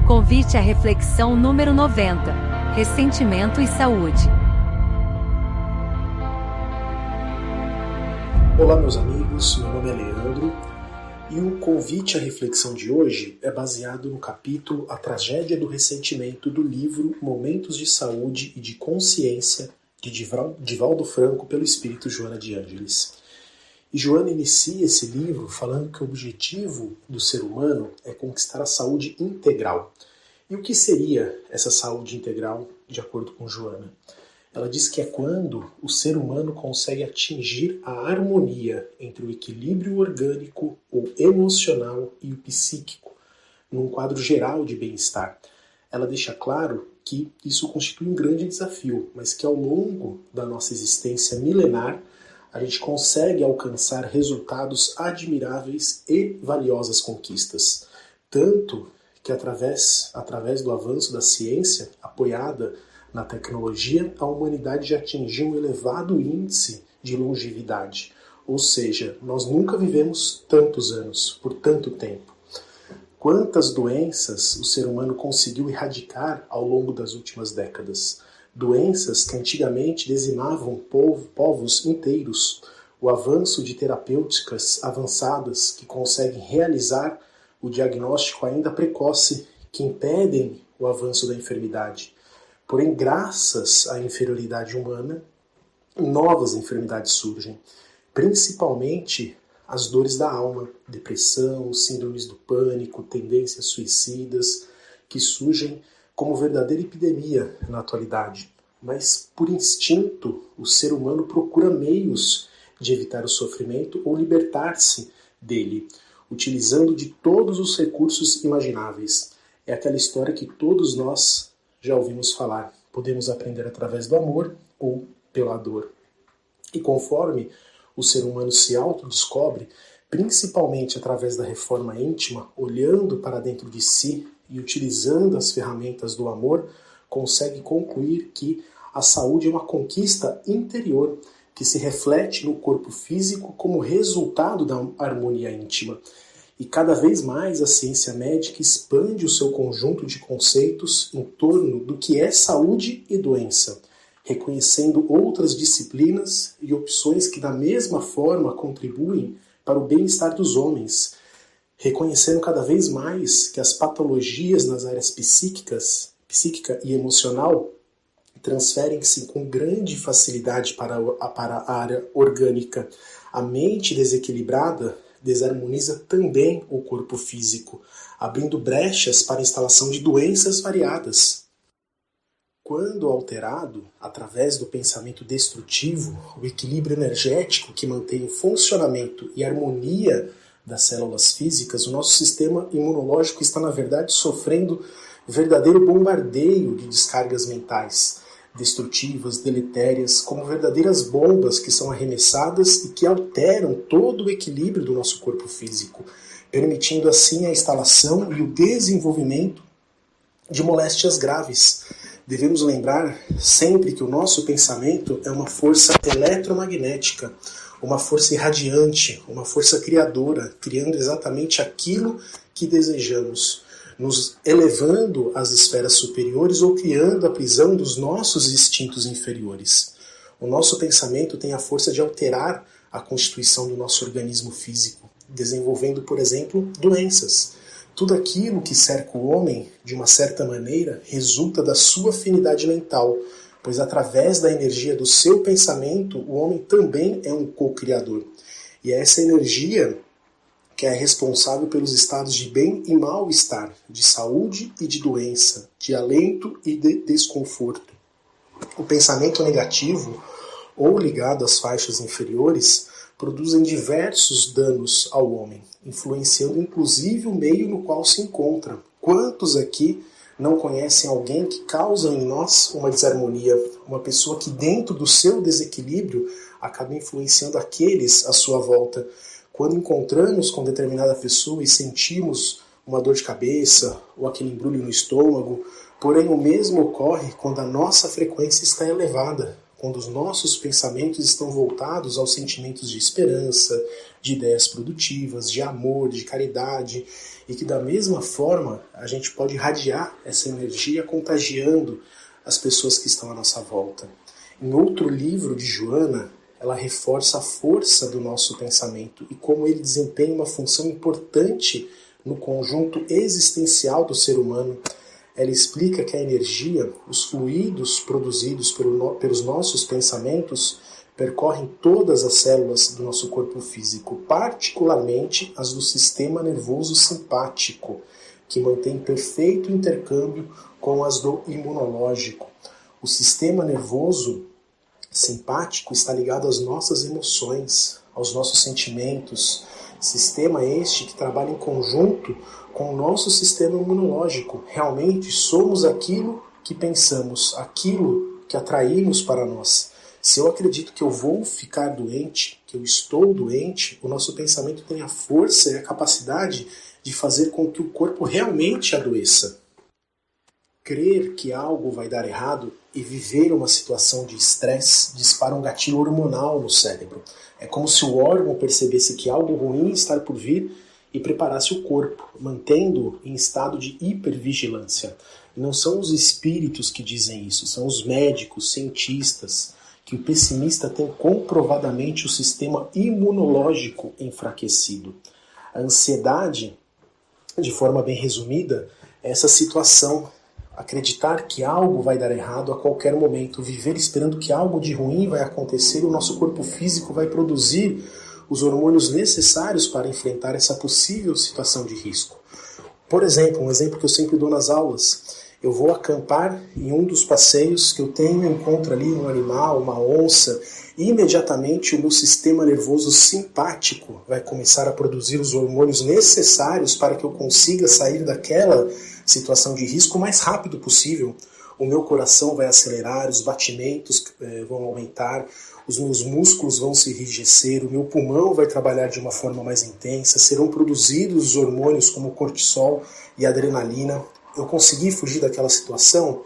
Convite à reflexão número 90. Ressentimento e saúde. Olá meus amigos, meu nome é Leandro e o convite à reflexão de hoje é baseado no capítulo A Tragédia do Ressentimento do livro Momentos de Saúde e de Consciência de Divaldo Franco pelo espírito Joana de Ângelis. E Joana inicia esse livro falando que o objetivo do ser humano é conquistar a saúde integral. E o que seria essa saúde integral, de acordo com Joana? Ela diz que é quando o ser humano consegue atingir a harmonia entre o equilíbrio orgânico ou emocional e o psíquico, num quadro geral de bem-estar. Ela deixa claro que isso constitui um grande desafio, mas que ao longo da nossa existência milenar, a gente consegue alcançar resultados admiráveis e valiosas conquistas. Tanto que através do avanço da ciência, apoiada na tecnologia, a humanidade já atingiu um elevado índice de longevidade. Ou seja, nós nunca vivemos tantos anos, por tanto tempo. Quantas doenças o ser humano conseguiu erradicar ao longo das últimas décadas? Doenças que antigamente dizimavam povos inteiros. O avanço de terapêuticas avançadas que conseguem realizar o diagnóstico ainda precoce, que impedem o avanço da enfermidade. Porém, graças à inferioridade humana, novas enfermidades surgem, principalmente as dores da alma, depressão, síndromes do pânico, tendências suicidas, que surgem como verdadeira epidemia na atualidade. Mas, por instinto, o ser humano procura meios de evitar o sofrimento ou libertar-se dele, utilizando de todos os recursos imagináveis. É aquela história que todos nós já ouvimos falar. Podemos aprender através do amor ou pela dor. E conforme o ser humano se autodescobre, principalmente através da reforma íntima, olhando para dentro de si e utilizando as ferramentas do amor, consegue concluir que a saúde é uma conquista interior que se reflete no corpo físico como resultado da harmonia íntima. E cada vez mais a ciência médica expande o seu conjunto de conceitos em torno do que é saúde e doença, reconhecendo outras disciplinas e opções que da mesma forma contribuem para o bem-estar dos homens, reconhecendo cada vez mais que as patologias nas áreas psíquica e emocional transferem-se com grande facilidade para a área orgânica. A mente desequilibrada desarmoniza também o corpo físico, abrindo brechas para a instalação de doenças variadas. Quando alterado, através do pensamento destrutivo, o equilíbrio energético que mantém o funcionamento e harmonia das células físicas, o nosso sistema imunológico está, na verdade, sofrendo verdadeiro bombardeio de descargas mentais, destrutivas, deletérias, como verdadeiras bombas que são arremessadas e que alteram todo o equilíbrio do nosso corpo físico, permitindo assim a instalação e o desenvolvimento de moléstias graves. Devemos lembrar sempre que o nosso pensamento é uma força eletromagnética, uma força irradiante, uma força criadora, criando exatamente aquilo que desejamos, nos elevando às esferas superiores ou criando a prisão dos nossos instintos inferiores. O nosso pensamento tem a força de alterar a constituição do nosso organismo físico, desenvolvendo, por exemplo, doenças. Tudo aquilo que cerca o homem, de uma certa maneira, resulta da sua afinidade mental, pois através da energia do seu pensamento, o homem também é um co-criador. E é essa energia que é responsável pelos estados de bem e mal-estar, de saúde e de doença, de alento e de desconforto. O pensamento negativo, ou ligado às faixas inferiores, produzem diversos danos ao homem, influenciando inclusive o meio no qual se encontra. Quantos aqui não conhecem alguém que causa em nós uma desarmonia, uma pessoa que dentro do seu desequilíbrio acaba influenciando aqueles à sua volta? Quando encontramos com determinada pessoa e sentimos uma dor de cabeça ou aquele embrulho no estômago, porém o mesmo ocorre quando a nossa frequência está elevada, quando os nossos pensamentos estão voltados aos sentimentos de esperança, de ideias produtivas, de amor, de caridade, e que da mesma forma a gente pode irradiar essa energia contagiando as pessoas que estão à nossa volta. Em outro livro de Joana, ela reforça a força do nosso pensamento e como ele desempenha uma função importante no conjunto existencial do ser humano. Ela explica que a energia, os fluidos produzidos pelos nossos pensamentos, percorrem todas as células do nosso corpo físico, particularmente as do sistema nervoso simpático, que mantém perfeito intercâmbio com as do imunológico. O sistema nervoso simpático está ligado às nossas emoções, aos nossos sentimentos, sistema este que trabalha em conjunto com o nosso sistema imunológico. Realmente somos aquilo que pensamos, aquilo que atraímos para nós. Se eu acredito que eu vou ficar doente, que eu estou doente, o nosso pensamento tem a força e a capacidade de fazer com que o corpo realmente adoeça. Crer que algo vai dar errado e viver uma situação de estresse dispara um gatilho hormonal no cérebro. É como se o órgão percebesse que algo ruim está por vir e preparasse o corpo, mantendo-o em estado de hipervigilância. E não são os espíritos que dizem isso, são os médicos, cientistas, que o pessimista tem comprovadamente o sistema imunológico enfraquecido. A ansiedade, de forma bem resumida, é essa situação. Acreditar que algo vai dar errado a qualquer momento, viver esperando que algo de ruim vai acontecer e o nosso corpo físico vai produzir os hormônios necessários para enfrentar essa possível situação de risco. Por exemplo, um exemplo que eu sempre dou nas aulas, eu vou acampar em um dos passeios que eu tenho, encontro ali um animal, uma onça, e imediatamente o meu sistema nervoso simpático vai começar a produzir os hormônios necessários para que eu consiga sair daquela situação de risco o mais rápido possível. O meu coração vai acelerar, os batimentos vão aumentar, os meus músculos vão se enrijecer, o meu pulmão vai trabalhar de uma forma mais intensa, serão produzidos os hormônios como o cortisol e a adrenalina. Eu consegui fugir daquela situação,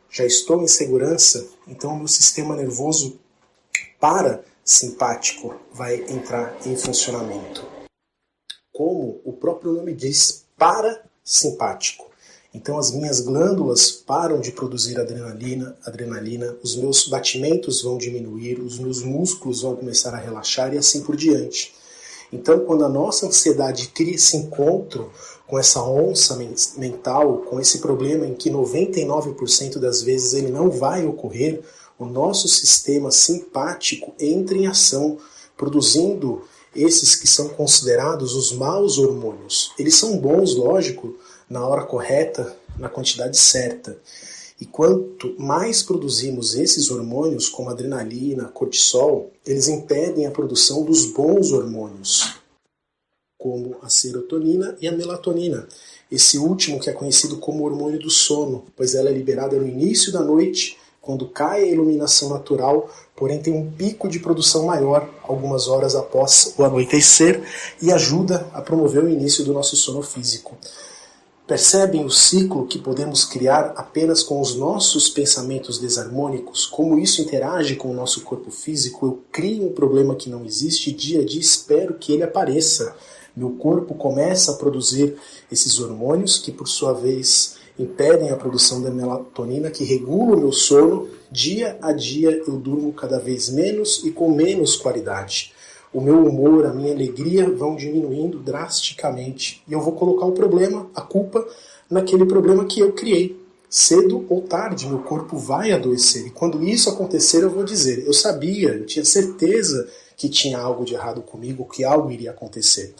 já estou em segurança, então o meu sistema nervoso parasimpático vai entrar em funcionamento. Como o próprio nome diz, parasimpático. Então as minhas glândulas param de produzir adrenalina, os meus batimentos vão diminuir, os meus músculos vão começar a relaxar e assim por diante. Então quando a nossa ansiedade cria esse encontro com essa onça mental, com esse problema em que 99% das vezes ele não vai ocorrer, o nosso sistema simpático entra em ação, produzindo esses que são considerados os maus hormônios. Eles são bons, lógico, na hora correta, na quantidade certa. E quanto mais produzimos esses hormônios, como adrenalina, cortisol, eles impedem a produção dos bons hormônios, como a serotonina e a melatonina. Esse último que é conhecido como hormônio do sono, pois ela é liberada no início da noite, quando cai a iluminação natural, porém tem um pico de produção maior algumas horas após o anoitecer e ajuda a promover o início do nosso sono físico. Percebem o ciclo que podemos criar apenas com os nossos pensamentos desarmônicos? Como isso interage com o nosso corpo físico? Eu crio um problema que não existe e dia a dia espero que ele apareça. Meu corpo começa a produzir esses hormônios que, por sua vez, impedem a produção da melatonina, que regula o meu sono. Dia a dia eu durmo cada vez menos e com menos qualidade. O meu humor, a minha alegria vão diminuindo drasticamente. E eu vou colocar o problema, a culpa, naquele problema que eu criei. Cedo ou tarde, meu corpo vai adoecer. E quando isso acontecer, eu vou dizer, eu sabia, eu tinha certeza que tinha algo de errado comigo, que algo iria acontecer.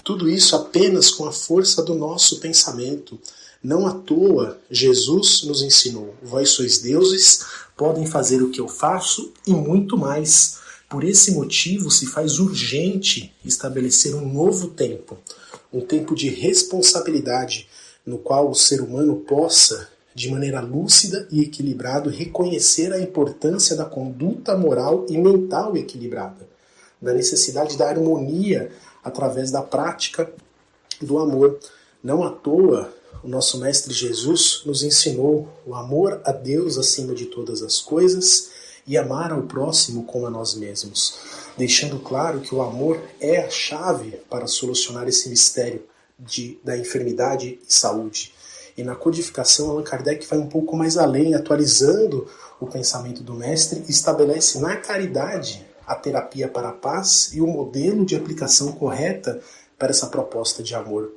Tudo isso apenas com a força do nosso pensamento. Não à toa, Jesus nos ensinou, vós sois deuses, podem fazer o que eu faço e muito mais. Por esse motivo se faz urgente estabelecer um novo tempo, um tempo de responsabilidade, no qual o ser humano possa, de maneira lúcida e equilibrada, reconhecer a importância da conduta moral e mental equilibrada, da necessidade da harmonia através da prática do amor. Não à toa, o nosso Mestre Jesus nos ensinou o amor a Deus acima de todas as coisas e amar ao próximo como a nós mesmos, deixando claro que o amor é a chave para solucionar esse mistério da enfermidade e saúde. E na codificação, Allan Kardec vai um pouco mais além, atualizando o pensamento do mestre e estabelece na caridade a terapia para a paz e o modelo de aplicação correta para essa proposta de amor.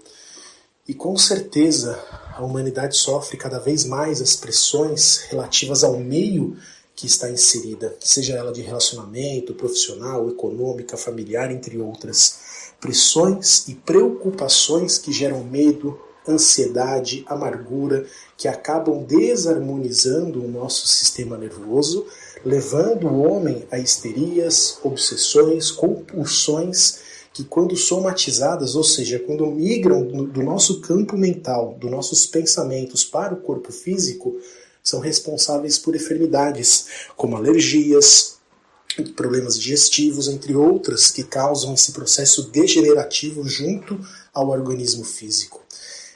E com certeza a humanidade sofre cada vez mais as pressões relativas ao meio que está inserida, seja ela de relacionamento, profissional, econômica, familiar, entre outras. Pressões e preocupações que geram medo, ansiedade, amargura, que acabam desarmonizando o nosso sistema nervoso, levando o homem a histerias, obsessões, compulsões, que quando somatizadas, ou seja, quando migram do nosso campo mental, dos nossos pensamentos para o corpo físico, são responsáveis por enfermidades, como alergias, problemas digestivos, entre outras, que causam esse processo degenerativo junto ao organismo físico.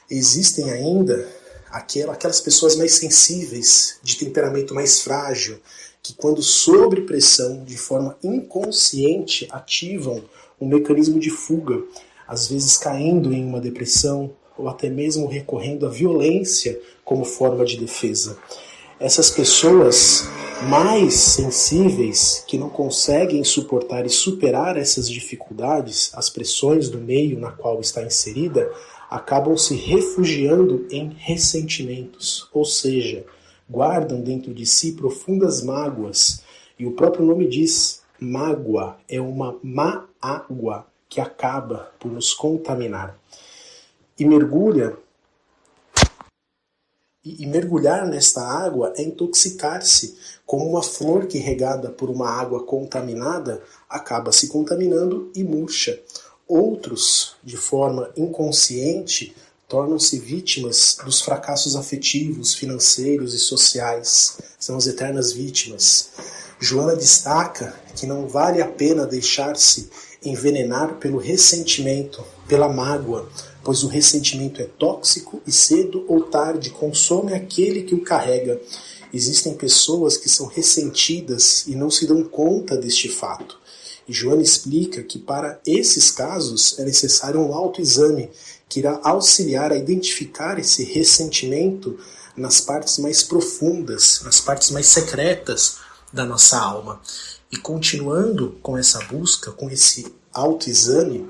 Existem ainda aquelas pessoas mais sensíveis, de temperamento mais frágil, que quando sob pressão, de forma inconsciente, ativam um mecanismo de fuga, às vezes caindo em uma depressão ou até mesmo recorrendo à violência como forma de defesa. Essas pessoas mais sensíveis, que não conseguem suportar e superar essas dificuldades, as pressões do meio na qual está inserida, acabam se refugiando em ressentimentos, ou seja, guardam dentro de si profundas mágoas. E o próprio nome diz, mágoa é uma má água que acaba por nos contaminar. E mergulhar nesta água é intoxicar-se, como uma flor que regada por uma água contaminada acaba se contaminando e murcha. Outros, de forma inconsciente, tornam-se vítimas dos fracassos afetivos, financeiros e sociais. São as eternas vítimas. Joana destaca que não vale a pena deixar-se envenenar pelo ressentimento, pela mágoa, pois o ressentimento é tóxico e cedo ou tarde consome aquele que o carrega. Existem pessoas que são ressentidas e não se dão conta deste fato. E Joana explica que para esses casos é necessário um autoexame que irá auxiliar a identificar esse ressentimento nas partes mais profundas, nas partes mais secretas da nossa alma. E continuando com essa busca, com esse autoexame,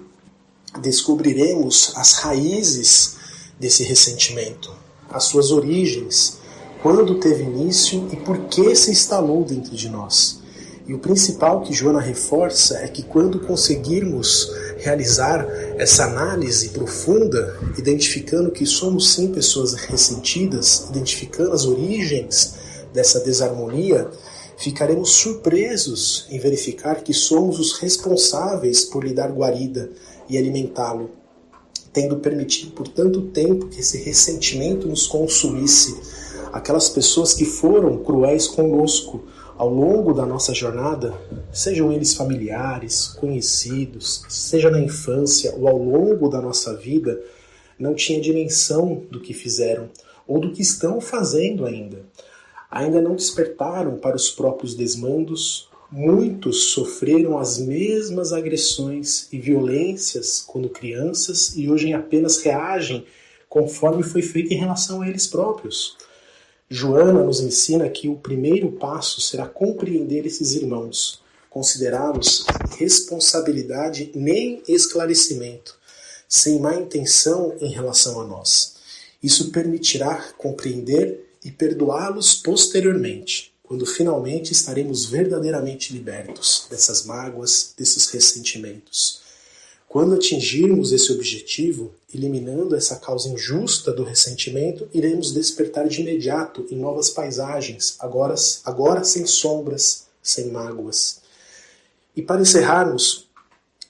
descobriremos as raízes desse ressentimento, as suas origens, quando teve início e por que se instalou dentro de nós. E o principal que Joana reforça é que quando conseguirmos realizar essa análise profunda, identificando que somos sim pessoas ressentidas, identificando as origens dessa desarmonia, ficaremos surpresos em verificar que somos os responsáveis por lhe dar guarida e alimentá-lo, tendo permitido por tanto tempo que esse ressentimento nos consumisse. Aquelas pessoas que foram cruéis conosco ao longo da nossa jornada, sejam eles familiares, conhecidos, seja na infância ou ao longo da nossa vida, não tinham dimensão do que fizeram ou do que estão fazendo ainda. Ainda não despertaram para os próprios desmandos. Muitos sofreram as mesmas agressões e violências quando crianças e hoje apenas reagem conforme foi feito em relação a eles próprios. Joana nos ensina que o primeiro passo será compreender esses irmãos, considerá-los responsabilidade nem esclarecimento, sem má intenção em relação a nós. Isso permitirá compreender e perdoá-los posteriormente, quando finalmente estaremos verdadeiramente libertos dessas mágoas, desses ressentimentos. Quando atingirmos esse objetivo, eliminando essa causa injusta do ressentimento, iremos despertar de imediato em novas paisagens, agora sem sombras, sem mágoas. E para encerrarmos,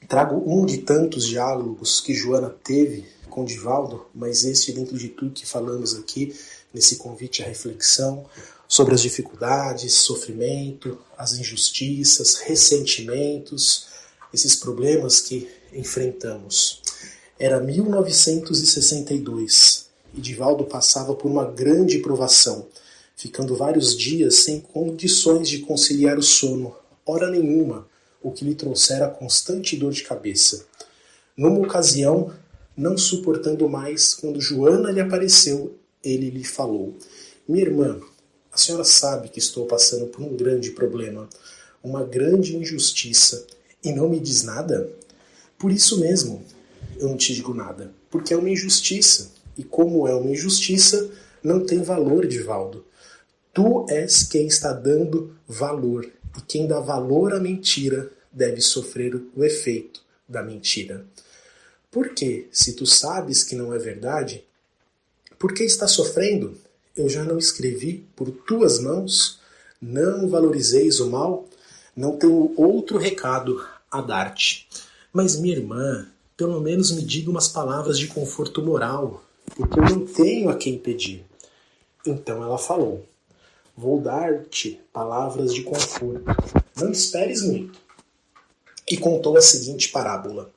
trago um de tantos diálogos que Joana teve com Divaldo, mas este dentro de tudo que falamos aqui, nesse convite à reflexão sobre as dificuldades, sofrimento, as injustiças, ressentimentos, esses problemas que enfrentamos. Era 1962 e Divaldo passava por uma grande provação. ficando vários dias sem condições de conciliar o sono, hora nenhuma, o que lhe trouxera constante dor de cabeça. Numa ocasião, não suportando mais, quando Joana lhe apareceu, ele lhe falou: minha irmã, a senhora sabe que estou passando por um grande problema, uma grande injustiça, e não me diz nada? Por isso mesmo, eu não te digo nada, porque é uma injustiça, e como é uma injustiça, não tem valor, Divaldo. Tu és quem está dando valor, e quem dá valor à mentira deve sofrer o efeito da mentira. Por que, se tu sabes que não é verdade, por que está sofrendo? Eu já não escrevi por tuas mãos? Não valorizeis o mal? Não tenho outro recado a dar-te. Mas minha irmã, pelo menos me diga umas palavras de conforto moral, porque eu não tenho a quem pedir. Então ela falou: vou dar-te palavras de conforto. Não esperes muito. E contou a seguinte parábola.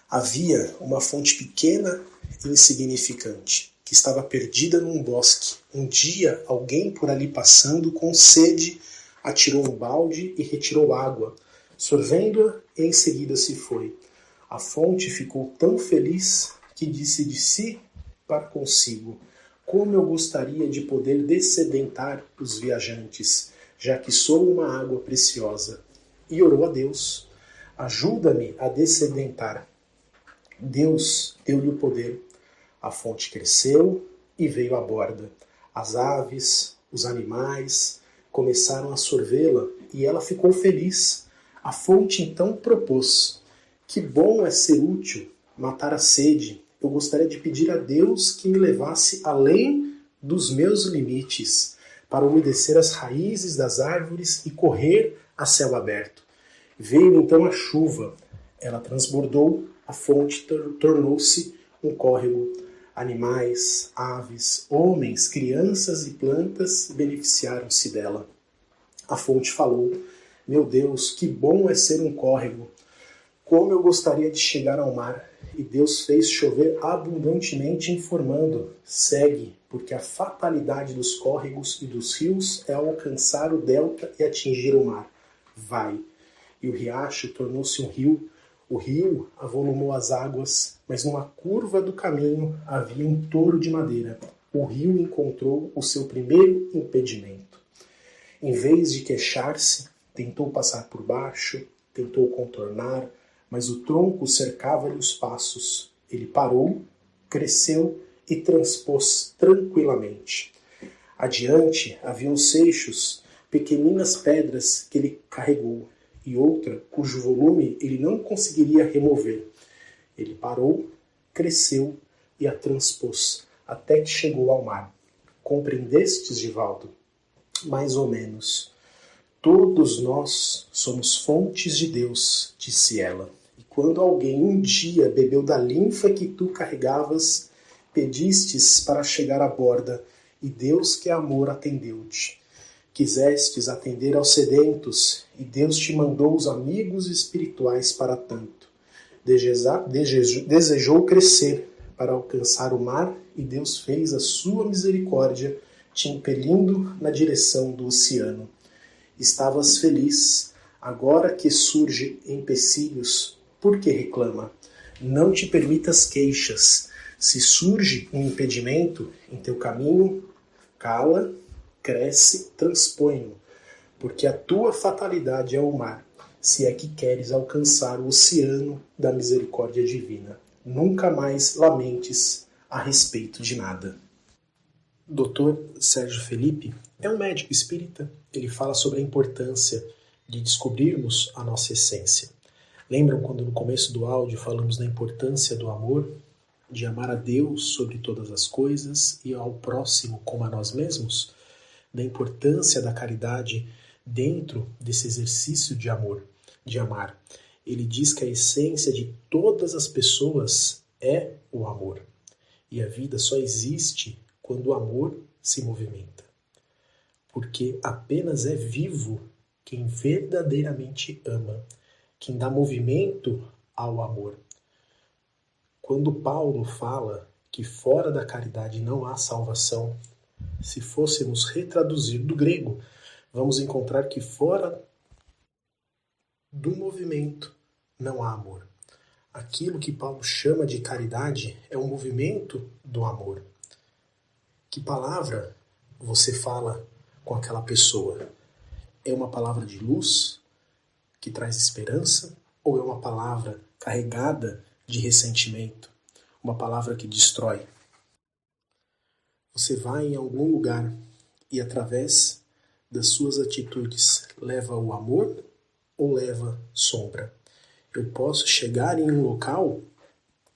Havia uma fonte pequena e insignificante, que estava perdida num bosque. Um dia, alguém por ali passando, com sede, atirou um balde e retirou água, sorvendo-a, e em seguida se foi. A fonte ficou tão feliz que disse de si para consigo: como eu gostaria de poder dessedentar os viajantes, já que sou uma água preciosa. E orou a Deus: ajuda-me a dessedentar. Deus deu-lhe o poder. A fonte cresceu e veio à borda. As aves, os animais começaram a sorvê-la e ela ficou feliz. A fonte então propôs: que bom é ser útil, matar a sede. Eu gostaria de pedir a Deus que me levasse além dos meus limites, para umedecer as raízes das árvores e correr a céu aberto. Veio então a chuva. Ela transbordou, a fonte tornou-se um córrego. Animais, aves, homens, crianças e plantas beneficiaram-se dela. A fonte falou: meu Deus, que bom é ser um córrego! Como eu gostaria de chegar ao mar! E Deus fez chover abundantemente, informando: segue, porque a fatalidade dos córregos e dos rios é alcançar o delta e atingir o mar. Vai. E o riacho tornou-se um rio. O rio avolumou as águas, mas numa curva do caminho havia um touro de madeira. O rio encontrou o seu primeiro impedimento. Em vez de queixar-se, tentou passar por baixo, tentou contornar, mas o tronco cercava-lhe os passos. Ele parou, cresceu e transpôs tranquilamente. Adiante haviam seixos, pequeninas pedras que ele carregou, e outra cujo volume ele não conseguiria remover. Ele parou, cresceu e a transpôs, até que chegou ao mar. Compreendestes, Divaldo? Mais ou menos. Todos nós somos fontes de Deus, disse ela. E quando alguém um dia bebeu da linfa que tu carregavas, pedistes para chegar à borda, e Deus, que é amor, atendeu-te. Quisestes atender aos sedentos, e Deus te mandou os amigos espirituais para tanto. Desejou crescer para alcançar o mar, e Deus fez a sua misericórdia, te impelindo na direção do oceano. Estavas feliz, agora que surge empecilhos, por que reclama? Não te permitas queixas. Se surge um impedimento em teu caminho, cala, cresce, transpõe-o, porque a tua fatalidade é o mar, se é que queres alcançar o oceano da misericórdia divina. Nunca mais lamentes a respeito de nada. Dr. Sérgio Felipe é um médico espírita. Ele fala sobre a importância de descobrirmos a nossa essência. Lembram quando no começo do áudio falamos da importância do amor, de amar a Deus sobre todas as coisas e ao próximo como a nós mesmos? Da importância da caridade dentro desse exercício de amor, de amar. Ele diz que a essência de todas as pessoas é o amor. E a vida só existe quando o amor se movimenta. Porque apenas é vivo quem verdadeiramente ama, quem dá movimento ao amor. Quando Paulo fala que fora da caridade não há salvação, se fôssemos retraduzir do grego, vamos encontrar que fora do movimento não há amor. Aquilo que Paulo chama de caridade é o movimento do amor. Que palavra você fala com aquela pessoa? É uma palavra de luz que traz esperança ou é uma palavra carregada de ressentimento? Uma palavra que destrói? Você vai em algum lugar e através das suas atitudes leva o amor ou leva sombra? Eu posso chegar em um local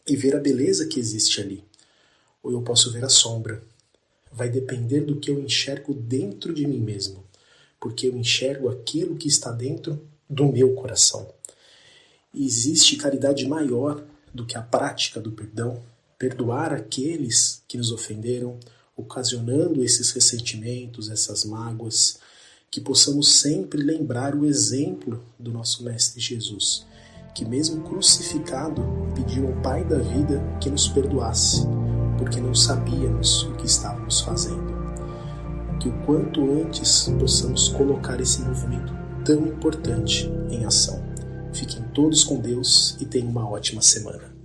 e ver a beleza que existe ali, ou eu posso ver a sombra. Vai depender do que eu enxergo dentro de mim mesmo, porque eu enxergo aquilo que está dentro do meu coração. E existe caridade maior do que a prática do perdão, perdoar aqueles que nos ofenderam, ocasionando esses ressentimentos, essas mágoas, que possamos sempre lembrar o exemplo do nosso Mestre Jesus, que mesmo crucificado pediu ao Pai da vida que nos perdoasse, porque não sabíamos o que estávamos fazendo. Que o quanto antes possamos colocar esse movimento tão importante em ação. Fiquem todos com Deus e tenham uma ótima semana.